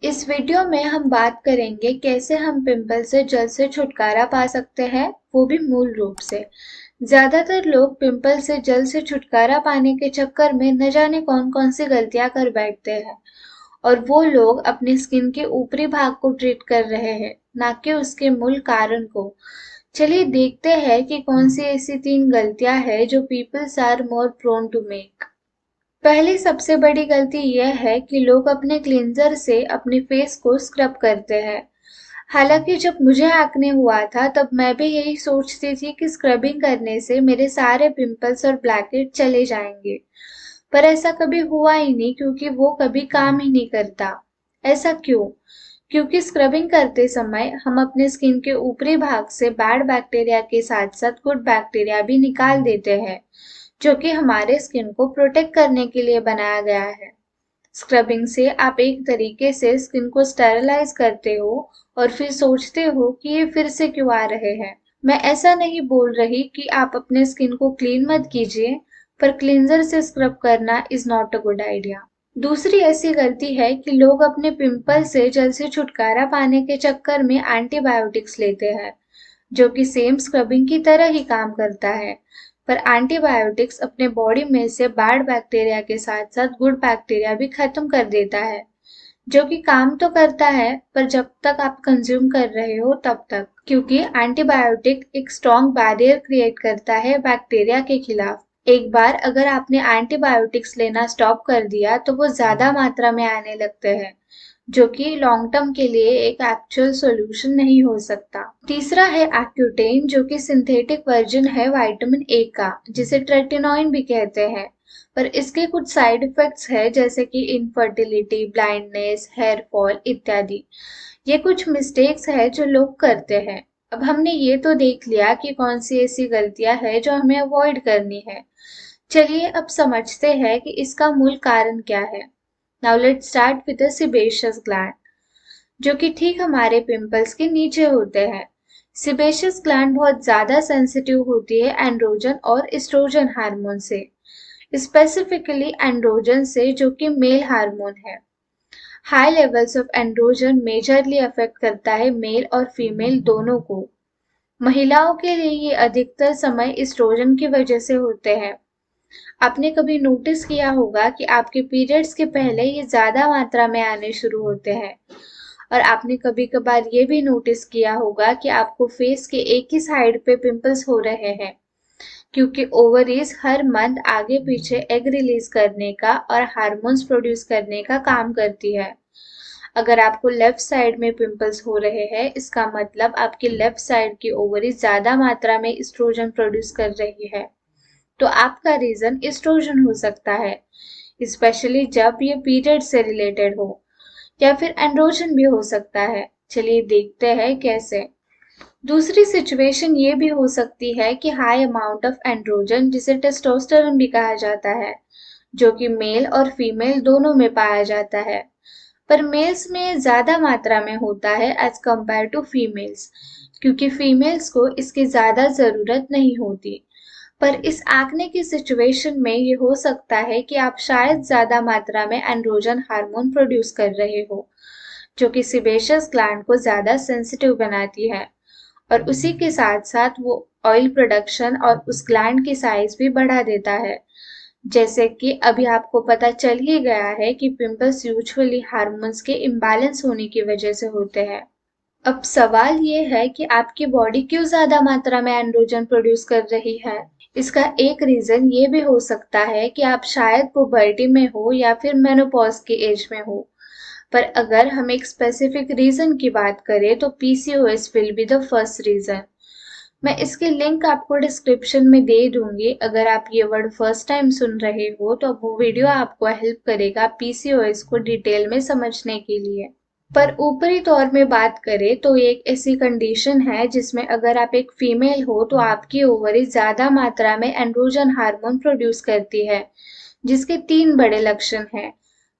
इस वीडियो में हम बात करेंगे कैसे हम पिंपल से जल्द से छुटकारा पा सकते हैं, वो भी मूल रूप से। ज्यादातर लोग पिंपल से जल्द से छुटकारा पाने के चक्कर में न जाने कौन कौन सी गलतियां कर बैठते हैं, और वो लोग अपनी स्किन के ऊपरी भाग को ट्रीट कर रहे हैं, ना कि उसके मूल कारण को। चलिए देखते हैं कि कौन सी ऐसी 3 गलतियां हैं जो peoples are more prone to make. पहली सबसे बड़ी गलती यह है कि लोग अपने क्लींजर से अपने फेस को स्क्रब करते हैं। हालांकि जब मुझे एक्ने हुआ था तब मैं भी यही सोचती थी कि स्क्रबिंग करने से मेरे सारे पिंपल्स और ब्लैकहेड्स चले जाएंगे। पर ऐसा कभी हुआ ही नहीं, क्योंकि वो कभी काम ही नहीं करता। ऐसा क्यों? क्योंकि स्क्रबिंग करते समय हम अपने स्किन के ऊपरी भाग से बैड बैक्टीरिया के साथ साथ गुड बैक्टीरिया भी निकाल देते हैं, जो कि हमारे स्किन को प्रोटेक्ट करने के लिए बनाया गया है। स्क्रबिंग से आप एक तरीके से स्किन को स्टेरलाइज करते हो और फिर सोचते हो कि ये फिर से क्यों आ रहे हैं। मैं ऐसा नहीं बोल रही कि आप अपने स्किन को क्लीन मत कीजिए, पर क्लींजर से स्क्रब करना is not a good idea. दूसरी ऐसी गलती है कि लोग अपने पिंपल से जल्द से छुटकारा पाने के चक्कर में एंटीबायोटिक्स लेते हैं, जो कि सेम स्क्रबिंग की तरह ही काम करता है। पर एंटीबायोटिक्स अपने बॉडी में से बैड बैक्टीरिया के साथ साथ गुड बैक्टीरिया भी खत्म कर देता है, जो कि काम तो करता है पर जब तक आप कंज्यूम कर रहे हो तब तक, क्योंकि एंटीबायोटिक एक स्ट्रॉन्ग बैरियर क्रिएट करता है बैक्टीरिया के खिलाफ। एक बार अगर आपने एंटीबायोटिक्स लेना स्टॉप कर दिया तो वो ज्यादा मात्रा में आने लगते हैं, जो कि लॉन्ग टर्म के लिए एक एक्चुअल सॉल्यूशन नहीं हो सकता। तीसरा है एक्यूटेन, जो कि सिंथेटिक वर्जन है विटामिन ए का, जिसे ट्रेटिनोइन भी कहते हैं। पर इसके कुछ साइड इफेक्ट्स है, जैसे कि इनफर्टिलिटी, ब्लाइंडनेस, हेयर फॉल इत्यादि। ये कुछ मिस्टेक्स है जो लोग करते हैं। अब हमने ये तो देख लिया कि कौन सी ऐसी गलतियां हैं जो हमें अवॉइड करनी है। चलिए अब समझते हैं कि इसका मूल कारण क्या है। Now let's start with the sebaceous gland, जो कि ठीक हमारे पिंपल्स के नीचे होते हैं। सेबेशियस ग्लैंड बहुत ज्यादा सेंसिटिव होती है एंड्रोजन और एस्ट्रोजन हार्मोन से, स्पेसिफिकली एंड्रोजन से, जो कि मेल हार्मोन है। High levels of androgen majorly affect करता है मेल और फीमेल दोनों को। महिलाओं के लिए ये अधिकतर समय एस्ट्रोजन की वजह से होते हैं। आपने कभी नोटिस किया होगा कि आपके पीरियड्स के पहले ये ज्यादा मात्रा में आने शुरू होते हैं, और आपने कभी कभार ये भी नोटिस किया होगा कि आपको फेस के एक ही साइड पे पिंपल्स हो रहे हैं, क्योंकि ओवरीज हर मंथ आगे पीछे एग रिलीज करने का और हार्मोन्स प्रोड्यूस करने का काम करती है। अगर आपको लेफ्ट साइड में पिंपल्स हो रहे हैं, इसका मतलब आपकी लेफ्ट साइड की ओवरीज ज्यादा मात्रा में एस्ट्रोजन प्रोड्यूस कर रही है। तो आपका रीजन एस्ट्रोजन हो सकता है, स्पेशली जब ये पीरियड से रिलेटेड हो, या फिर एंड्रोजन भी हो सकता है। चलिए देखते हैं कैसे। दूसरी सिचुएशन ये भी हो सकती है कि हाई अमाउंट ऑफ एंड्रोजन, जिसे टेस्टोस्टेरोन भी कहा जाता है, जो कि मेल और फीमेल दोनों में पाया जाता है, पर मेल्स में ज्यादा मात्रा में होता है एज कंपेयर टू फीमेल्स, क्योंकि फीमेल्स को इसकी ज्यादा जरूरत नहीं होती। पर इस एक्ने की सिचुएशन में ये हो सकता है कि आप शायद ज्यादा मात्रा में एंड्रोजन हार्मोन प्रोड्यूस कर रहे हो, जो कि सेबेशियस ग्लैंड को ज्यादा सेंसिटिव बनाती है, और उसी के साथ साथ वो ऑयल प्रोडक्शन और उस ग्लैंड की साइज भी बढ़ा देता है। जैसे कि अभी आपको पता चल ही गया है कि पिंपल्स यूजुअली हार्मोन्स के इम्बैलेंस होने की वजह से होते हैं। अब सवाल ये है कि आपकी बॉडी क्यों ज्यादा मात्रा में एंड्रोजन प्रोड्यूस कर रही है। इसका एक रीजन ये भी हो सकता है कि आप शायद पुबर्टी में हो या फिर मेनोपॉज की एज में हो। पर अगर हम एक स्पेसिफिक रीजन की बात करें तो PCOS will be the first reason. मैं इसकी लिंक आपको डिस्क्रिप्शन में दे दूंगी। अगर आप ये वर्ड फर्स्ट टाइम सुन रहे हो तो वो वीडियो आपको हेल्प करेगा पीसीओएस को डिटेल में समझने के लिए। पर ऊपरी तौर में बात करें तो ये एक ऐसी कंडीशन है जिसमें अगर आप एक फीमेल हो तो आपकी ओवरी ज्यादा मात्रा में एंड्रोजन हार्मोन प्रोड्यूस करती है, जिसके 3 बड़े लक्षण हैं: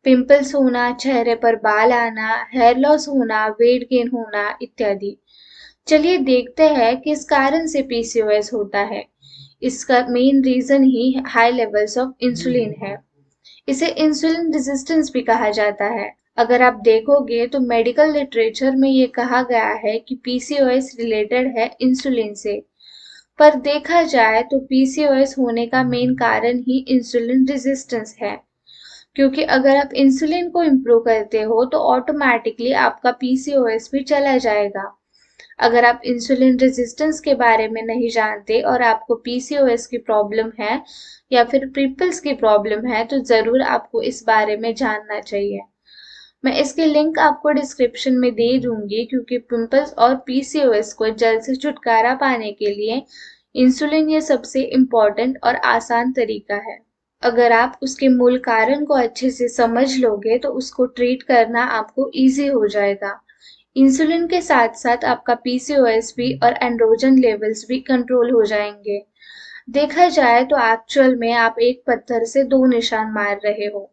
पिंपल्स होना, चेहरे पर बाल आना, हेयर लॉस होना, वेट गेन होना इत्यादि। चलिए देखते हैं किस कारण से पीसीओएस होता है। इसका मेन रीजन ही हाई लेवल्स ऑफ इंसुलिन है। इसे इंसुलिन रेजिस्टेंस भी कहा जाता है। अगर आप देखोगे तो मेडिकल लिटरेचर में ये कहा गया है कि पीसीओएस रिलेटेड है इंसुलिन से। पर देखा जाए तो पीसीओएस होने का मेन कारण ही इंसुलिन रेजिस्टेंस है, क्योंकि अगर आप इंसुलिन को इम्प्रूव करते हो तो ऑटोमेटिकली आपका पीसीओएस भी चला जाएगा। अगर आप इंसुलिन रेजिस्टेंस के बारे में नहीं जानते और आपको पीसीओएस की प्रॉब्लम है या फिर पिंपल्स की प्रॉब्लम है तो ज़रूर आपको इस बारे में जानना चाहिए। मैं इसकी लिंक आपको डिस्क्रिप्शन में दे दूंगी, क्योंकि पिंपल्स और पीसीओएस को जल्द से छुटकारा पाने के लिए इंसुलिन ये सबसे इम्पोर्टेंट और आसान तरीका है। अगर आप उसके मूल कारण को अच्छे से समझ लोगे तो उसको ट्रीट करना आपको इजी हो जाएगा। इंसुलिन के साथ साथ आपका पीसीओएस भी और एंड्रोजन लेवल्स भी कंट्रोल हो जाएंगे। देखा जाए तो एक्चुअल में आप एक पत्थर से दो निशान मार रहे हो।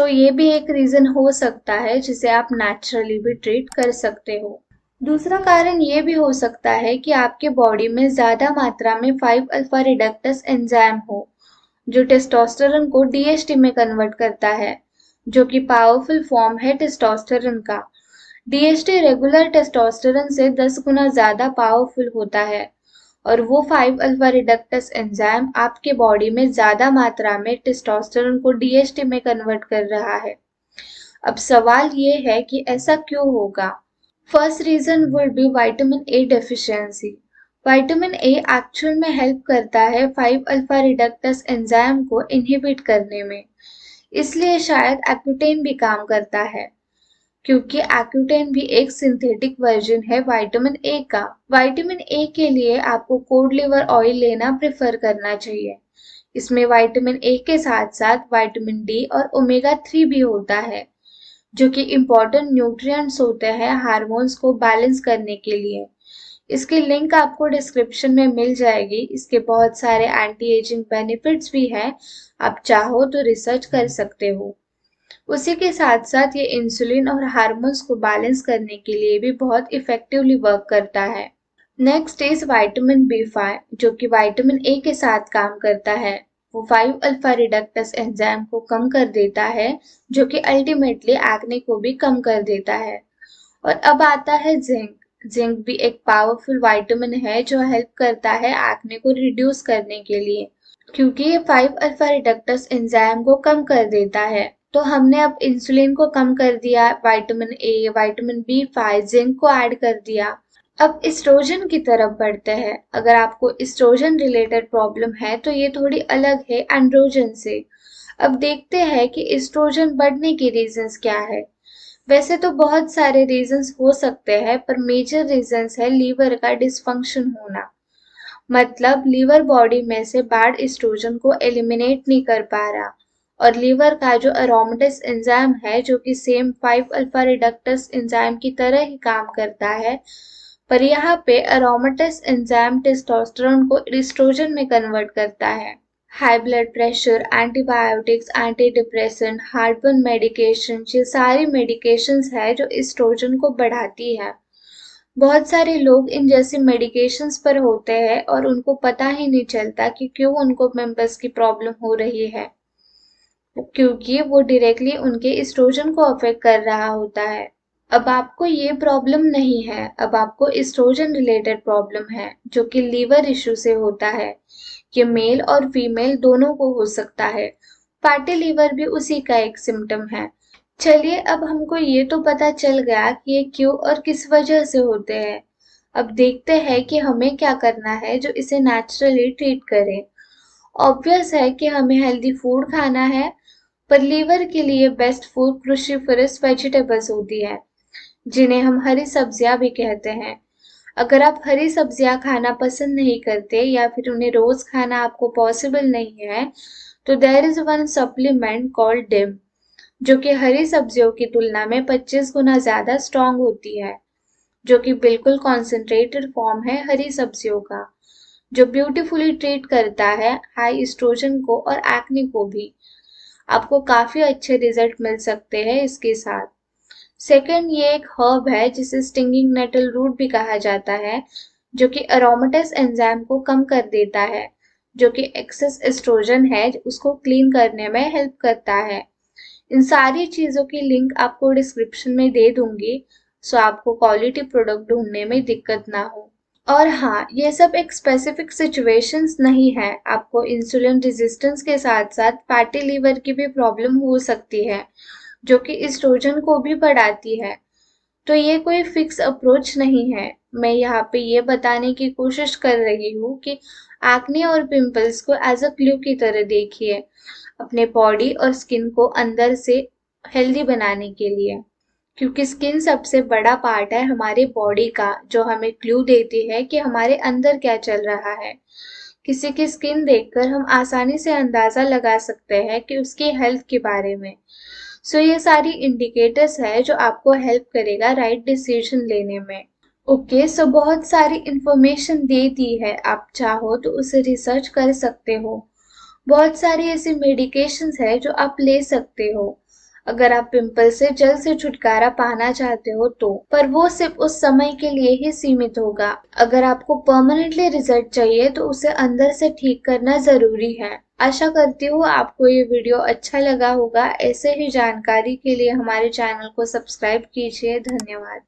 ये भी एक रीजन हो सकता है जिसे आप नेचुरली भी ट्रीट कर सकते हो। दूसरा कारण ये भी हो सकता है कि आपके बॉडी में ज्यादा मात्रा में 5 अल्फा रिडक्टस एंजाइम हो, जो टेस्टोस्टेरोन को डीएचटी में कन्वर्ट करता है, जो कि पावरफुल फॉर्म है टेस्टोस्टेरोन का। डीएचटी रेगुलर टेस्टोस्टेरोन से 10 गुना ज्यादा पावरफुल होता है, और वो 5 अल्फा रिडक्टस एंजाइम आपके बॉडी में ज्यादा मात्रा में टेस्टोस्टेरोन को डीएचटी में कन्वर्ट कर रहा है। अब सवाल ये है कि ऐसा क्यों होगा? First reason would be vitamin A deficiency. Vitamin A actual में हेल्प करता है 5 अल्फा रिडक्टस एंजाइम को इनहिबिट करने में, इसलिए शायद एक्यूटेन भी काम करता है, क्योंकि एक्यूटेन भी एक सिंथेटिक वर्जन है विटामिन ए का। विटामिन ए के लिए आपको कोड लिवर ऑयल लेना प्रेफर करना चाहिए। इसमें विटामिन ए के साथ साथ विटामिन डी और ओमेगा 3 भी होता है, जो कि इम्पोर्टेंट न्यूट्रिएंट्स होते हैं हार्मोन्स को बैलेंस करने के लिए। इसकी लिंक आपको डिस्क्रिप्शन में मिल जाएगी। इसके बहुत सारे एंटी एजिंग बेनिफिट्स भी हैं, आप चाहो तो रिसर्च कर सकते हो। उसी के साथ साथ ये इंसुलिन और हार्मोन्स को बैलेंस करने के लिए भी बहुत इफेक्टिवली वर्क करता है। नेक्स्ट इज विटामिन बी5, जो कि विटामिन ए के साथ काम करता है। वो 5 अल्फा रिडक्टस एंजाइम को कम कर देता है, जो कि अल्टीमेटली एक्ने को भी कम कर देता है। और अब आता है जिंक। जिंक भी एक पावरफुल विटामिन है जो हेल्प करता है एक्ने को रिड्यूस करने के लिए, क्योंकि ये 5 अल्फा रिडक्टस एंजाइम को कम कर देता है। तो हमने अब इंसुलिन को कम कर दिया, vitamin A, vitamin B5, zinc को ऐड कर दिया। अब एस्ट्रोजन की तरफ बढ़ते हैं। अगर आपको एस्ट्रोजन रिलेटेड प्रॉब्लम है तो ये थोड़ी अलग है एंड्रोजन से। अब देखते हैं कि एस्ट्रोजन बढ़ने के रीजंस क्या है। वैसे तो बहुत सारे रीजंस हो सकते हैं, पर मेजर रीजंस है लीवर का डिसफंक्शन होना। मतलब लीवर बॉडी में से बैड एस्ट्रोजन को एलिमिनेट नहीं कर पा रहा, और लीवर का जो अरोमेटिस एंजाइम है, जो कि सेम 5 अल्फा रिडक्टस एंजाइम की तरह ही काम करता है, पर यहाँ पे अरोमेटिस एंजाइम टेस्टोस्टेरोन को एस्ट्रोजन में कन्वर्ट करता है। High blood pressure, antibiotics, anti depressant, heartburn medication, ये सारी मेडिकेशंस है जो एस्ट्रोजन को बढ़ाती है। बहुत सारे लोग इन जैसी मेडिकेशंस पर होते हैं और उनको पता ही नहीं चलता कि क्यों उनको पिंपल्स की प्रॉब्लम हो रही है, क्योंकि वो डायरेक्टली उनके एस्ट्रोजन को अफेक्ट कर रहा होता है। अब आपको ये प्रॉब्लम नहीं है, अब आपको एस्ट्रोजन रिलेटेड प्रॉब्लम है, जो कि लीवर इश्यू से होता है। ये मेल और फीमेल दोनों को हो सकता है। फैटी लीवर भी उसी का एक सिम्टम है। चलिए, अब हमको ये तो पता चल गया कि ये क्यों और किस वजह से होते हैं। अब देखते हैं कि हमें क्या करना है जो इसे नेचुरली ट्रीट करे। ऑब्वियस है कि हमें हेल्दी फूड खाना है, पर लीवर के लिए बेस्ट फूड क्रूसिफरस वेजिटेबल्स होती है, जिन्हें हम हरी सब्जियां भी कहते हैं। अगर आप हरी सब्जियां खाना पसंद नहीं करते या फिर उन्हें रोज खाना आपको पॉसिबल नहीं है, तो there is one supplement called DIM, जो कि हरी सब्जियों की तुलना में 25 गुना ज्यादा स्ट्रांग होती है, जो कि बिल्कुल कॉन्सेंट्रेटेड फॉर्म है हरी सब्जियों का, जो ब्यूटीफुली ट्रीट करता है हाई एस्ट्रोजन को और एक्ने को भी। आपको काफी अच्छे रिजल्ट मिल सकते हैं इसके साथ। सेकंड, ये एक हर्ब है जिसे स्टिंगिंग नेटल रूट भी कहा जाता है, जो कि अरोमेटिस एंजाइम को कम कर देता है, जो कि एक्सेस एस्ट्रोजन है उसको क्लीन करने में हेल्प करता है। इन सारी चीज़ों की लिंक आपको डिस्क्रिप्शन में दे दूंगी, सो आपको क्वालिटी प्रोडक्ट ढूंढने में दिक्कत ना हो। और हाँ, ये सब एक स्पेसिफिक सिचुएशंस नहीं है। आपको इंसुलिन रेजिस्टेंस के साथ साथ फैटी लीवर की भी प्रॉब्लम हो सकती है, जो कि एस्ट्रोजन को भी बढ़ाती है। तो ये कोई फिक्स अप्रोच नहीं है। मैं यहाँ पे ये बताने की कोशिश कर रही हूँ कि एक्ने और पिंपल्स को एज अ क्लू की तरह देखिए, अपने बॉडी और स्किन को अंदर से हेल्दी बनाने के लिए, क्योंकि स्किन सबसे बड़ा पार्ट है हमारी बॉडी का, जो हमें क्लू देती है कि हमारे अंदर क्या चल रहा है। किसी की स्किन देखकर हम आसानी से अंदाजा लगा सकते हैं कि उसकी हेल्थ के बारे में। सो ये सारी इंडिकेटर्स है जो आपको हेल्प करेगा राइट डिसीजन लेने में। ओके, सो बहुत सारी इंफॉर्मेशन दे दी है, आप चाहो तो उसे रिसर्च कर सकते हो। बहुत सारी ऐसी मेडिकेशंस है जो आप ले सकते हो अगर आप पिंपल से जल्द से छुटकारा पाना चाहते हो तो, पर वो सिर्फ उस समय के लिए ही सीमित होगा। अगर आपको परमानेंटली रिजल्ट चाहिए तो उसे अंदर से ठीक करना जरूरी है। आशा करती हूँ आपको ये वीडियो अच्छा लगा होगा। ऐसे ही जानकारी के लिए हमारे चैनल को सब्सक्राइब कीजिए। धन्यवाद।